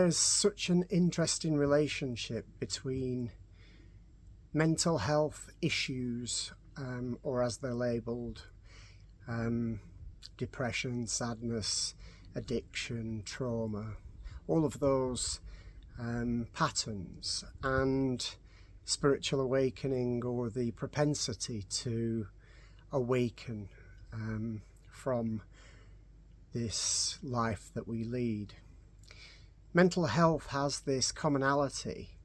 There's such an interesting relationship between mental health issues, or as they're labelled, depression, sadness, addiction, trauma, all of those patterns, and spiritual awakening, or the propensity to awaken from this life that we lead. Mental health has this commonality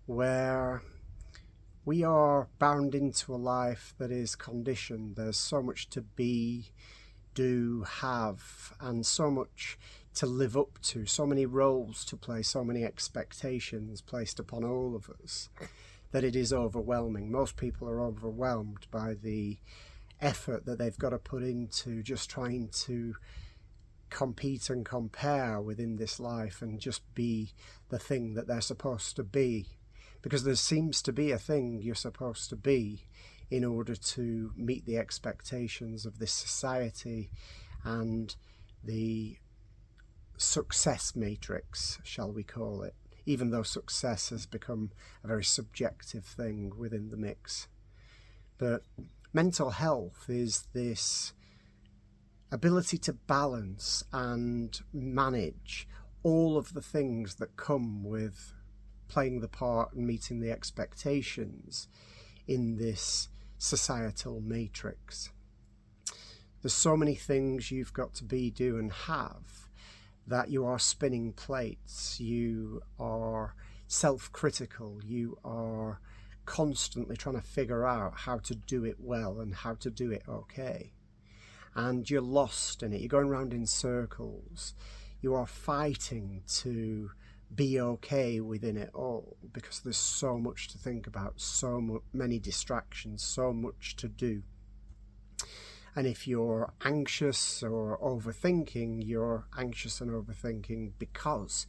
where we are bound into a life that is conditioned. There's so much to be, do, have, and so much to live up to, so many roles to play, so many expectations placed upon all of us, that it is overwhelming. Most people are overwhelmed by the effort that they've got to put into just trying to compete and compare within this life and just be the thing that they're supposed to be, because there seems to be a thing you're supposed to be in order to meet the expectations of this society and the success matrix, shall we call it, even though success has become a very subjective thing within the mix. But mental health is this ability to balance and manage all of the things that come with playing the part and meeting the expectations in this societal matrix. There's so many things you've got to be, do, and have that you are spinning plates, you are self-critical, you are constantly trying to figure out how to do it well and how to do it okay. And you're lost in it, you're going around in circles, you are fighting to be okay within it all, because there's so much to think about, so many distractions, so much to do. And if you're anxious or overthinking, you're anxious and overthinking because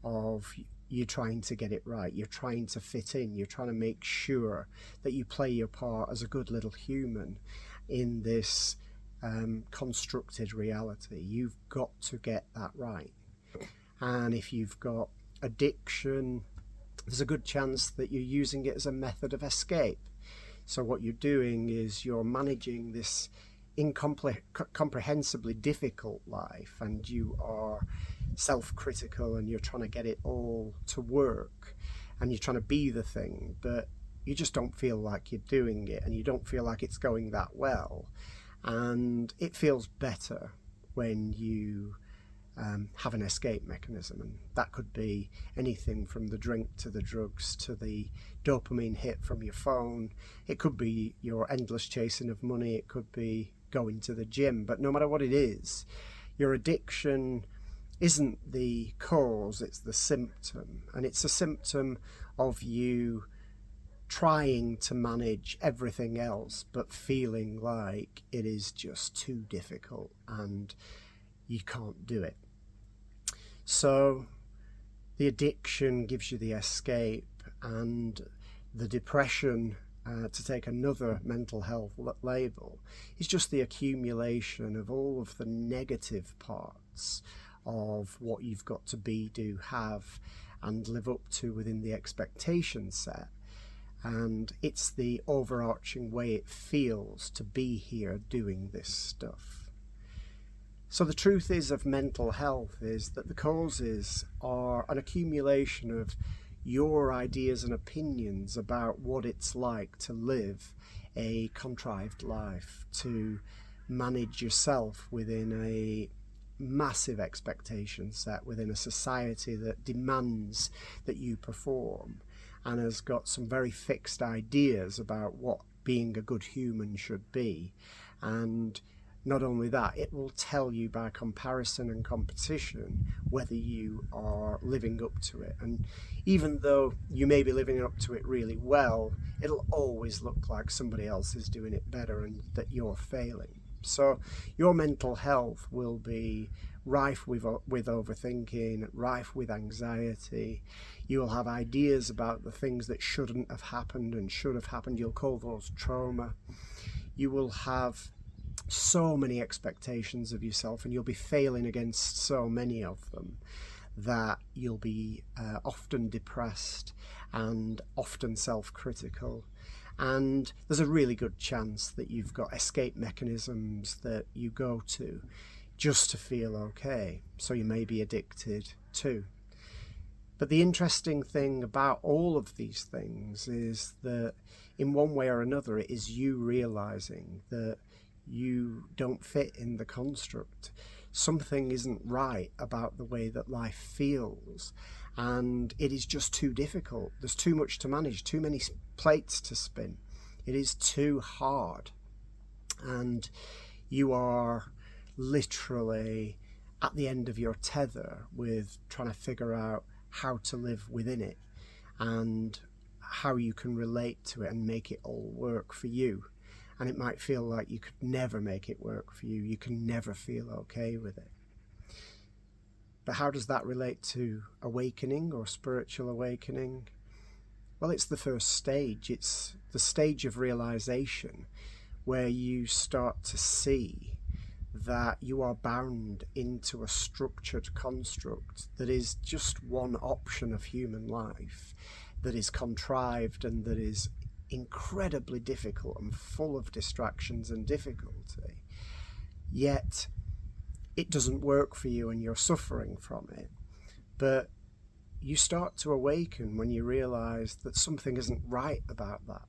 of you trying to get it right, you're trying to fit in, you're trying to make sure that you play your part as a good little human in this constructed reality. You've got to get that right. And if you've got addiction, there's a good chance that you're using it as a method of escape. So what you're doing is you're managing this incomprehensibly difficult life, and you are self-critical, and you're trying to get it all to work, and you're trying to be the thing, but you just don't feel like you're doing it, and you don't feel like it's going that well. And it feels better when you have an escape mechanism, and that could be anything from the drink to the drugs to the dopamine hit from your phone. It could be your endless chasing of money, it could be going to the gym. But no matter what it is, your addiction isn't the cause, it's the symptom, and it's a symptom of you trying to manage everything else but feeling like it is just too difficult and you can't do it. So the addiction gives you the escape, and the depression, to take another mental health label, is just the accumulation of all of the negative parts of what you've got to be, do, have, and live up to within the expectation set. And it's the overarching way it feels to be here doing this stuff. So the truth is of mental health is that the causes are an accumulation of your ideas and opinions about what it's like to live a contrived life, to manage yourself within a massive expectation set, within a society that demands that you perform, and has got some very fixed ideas about what being a good human should be. And not only that, it will tell you by comparison and competition whether you are living up to it. And even though you may be living up to it really well, it'll always look like somebody else is doing it better and that you're failing. So your mental health will be rife with overthinking, rife with anxiety. You will have ideas about the things that shouldn't have happened and should have happened. You'll call those trauma. You will have so many expectations of yourself, and you'll be failing against so many of them that you'll be often depressed and often self-critical. And there's a really good chance that you've got escape mechanisms that you go to just to feel okay. So you may be addicted too. But the interesting thing about all of these things is that in one way or another, it is you realizing that you don't fit in the construct. Something isn't right about the way that life feels, and it is just too difficult. There's too much to manage, too many plates to spin. It is too hard, and you are literally at the end of your tether with trying to figure out how to live within it and how you can relate to it and make it all work for you. And it might feel like you could never make it work for you. You can never feel okay with it. But how does that relate to awakening or spiritual awakening? Well, it's the first stage. It's the stage of realization where you start to see that you are bound into a structured construct that is just one option of human life, that is contrived and that is incredibly difficult and full of distractions and difficulty. Yet it doesn't work for you and you're suffering from it. But you start to awaken when you realize that something isn't right about that.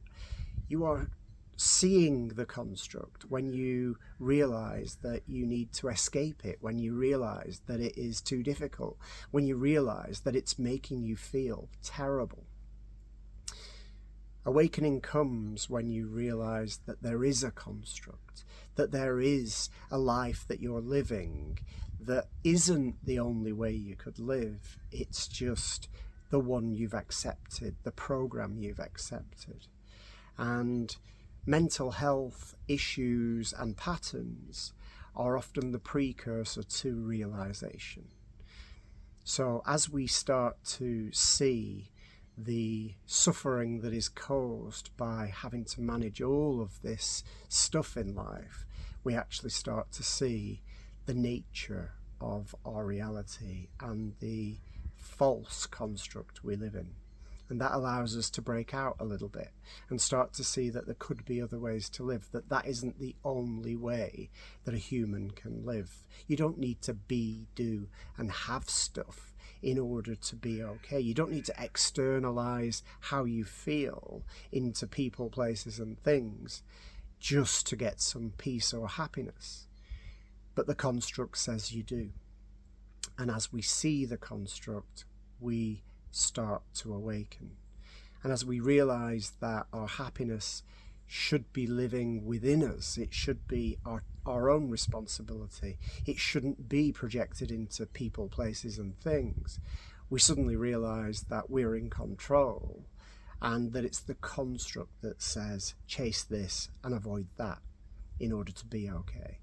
You are seeing the construct when you realize that you need to escape it, when you realize that it is too difficult, when you realize that it's making you feel terrible. Awakening comes when you realize that there is a construct, that there is a life that you're living that isn't the only way you could live. It's just the one you've accepted, the program you've accepted. And mental health issues and patterns are often the precursor to realization. So as we start to see the suffering that is caused by having to manage all of this stuff in life, we actually start to see the nature of our reality and the false construct we live in. And that allows us to break out a little bit and start to see that there could be other ways to live, that isn't the only way that a human can live. You don't need to be, do, and have stuff in order to be okay. You don't need to externalize how you feel into people, places, and things just to get some peace or happiness. But the construct says you do. And as we see the construct, we start to awaken. And as we realize that our happiness should be living within us, it should be our own responsibility, it shouldn't be projected into people, places, and things, we suddenly realize that we're in control and that it's the construct that says chase this and avoid that in order to be okay.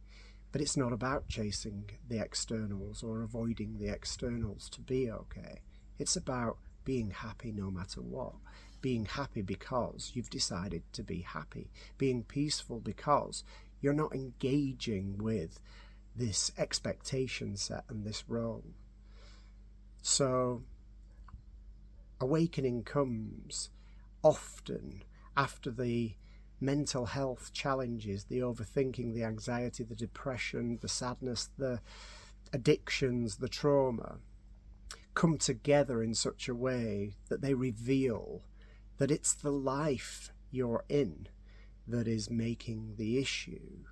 But it's not about chasing the externals or avoiding the externals to be okay. It's about being happy no matter what. Being happy because you've decided to be happy. Being peaceful because you're not engaging with this expectation set and this role. So awakening comes often after the mental health challenges, the overthinking, the anxiety, the depression, the sadness, the addictions, the trauma, come together in such a way that they reveal that it's the life you're in that is making the issue,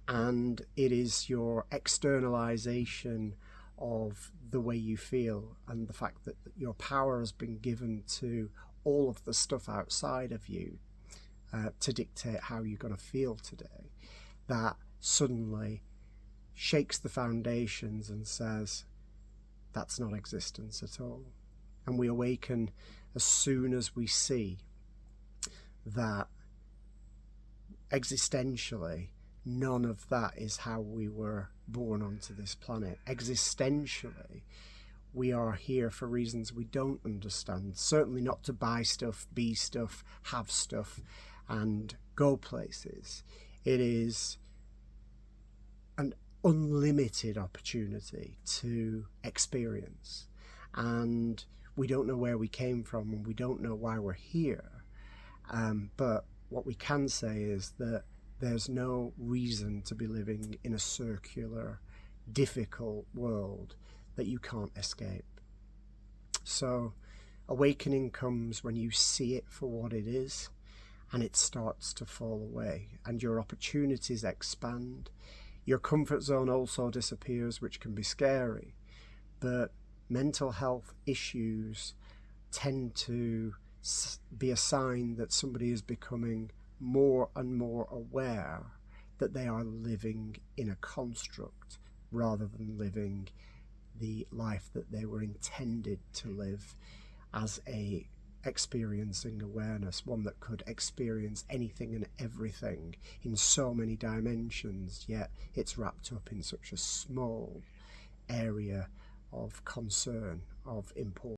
and it is your externalization of the way you feel and the fact that your power has been given to all of the stuff outside of you to dictate how you're going to feel today, that suddenly shakes the foundations and says that's not existence at all. And we awaken as soon as we see that existentially none of that is how we were born onto this planet. Existentially, we are here for reasons we don't understand. Certainly not to buy stuff, be stuff, have stuff, and go places. It is an unlimited opportunity to experience. and we don't know where we came from, and we don't know why we're here. But what we can say is that there's no reason to be living in a circular, difficult world that you can't escape. So awakening comes when you see it for what it is, and it starts to fall away, and your opportunities expand. Your comfort zone also disappears, which can be scary, but mental health issues tend to be a sign that somebody is becoming more and more aware that they are living in a construct rather than living the life that they were intended to live as a experiencing awareness, one that could experience anything and everything in so many dimensions, yet it's wrapped up in such a small area of concern, of importance.